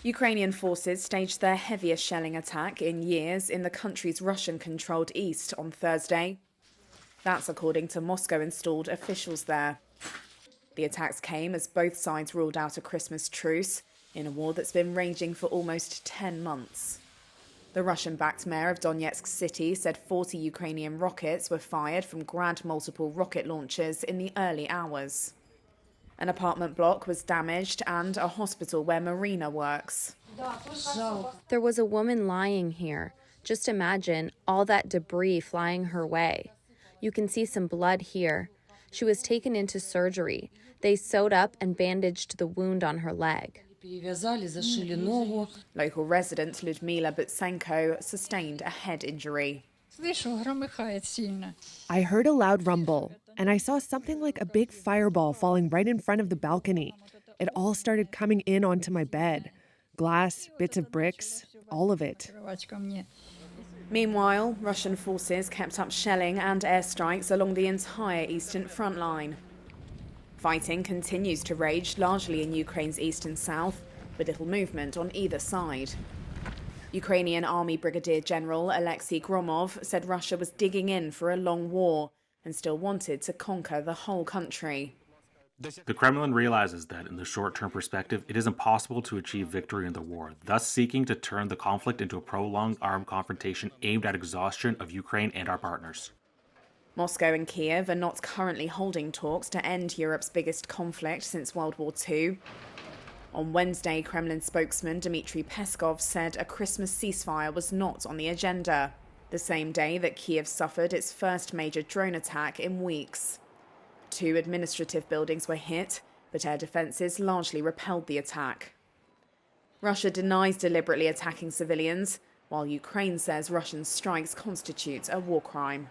Ukrainian forces staged their heaviest shelling attack in years in the country's Russian-controlled east on Thursday. That's according to Moscow-installed officials there. The attacks came as both sides ruled out a Christmas truce in a war that's been raging for almost 10 months. The Russian-backed mayor of Donetsk city said 40 Ukrainian rockets were fired from Grad multiple rocket launchers in the early hours. An apartment block was damaged and a hospital where Marina works. There was a woman lying here. Just imagine all that debris flying her way. You can see some blood here. She was taken into surgery. They sewed up and bandaged the wound on her leg. Local resident Ludmila Butsenko sustained a head injury. I heard a loud rumble, and I saw something like a big fireball falling right in front of the balcony. It all started coming in onto my bed. Glass, bits of bricks, all of it. Meanwhile, Russian forces kept up shelling and airstrikes along the entire eastern front line. Fighting continues to rage largely in Ukraine's east and south, with little movement on either side. Ukrainian Army Brigadier General Alexei Gromov said Russia was digging in for a long war and still wanted to conquer the whole country. The Kremlin realizes that in the short-term perspective, it is impossible to achieve victory in the war, thus seeking to turn the conflict into a prolonged armed confrontation aimed at exhaustion of Ukraine and our partners. Moscow and Kiev are not currently holding talks to end Europe's biggest conflict since World War II. On Wednesday, Kremlin spokesman Dmitry Peskov said a Christmas ceasefire was not on the agenda, the same day that Kiev suffered its first major drone attack in weeks. 2 administrative buildings were hit, but air defences largely repelled the attack. Russia denies deliberately attacking civilians, while Ukraine says Russian strikes constitute a war crime.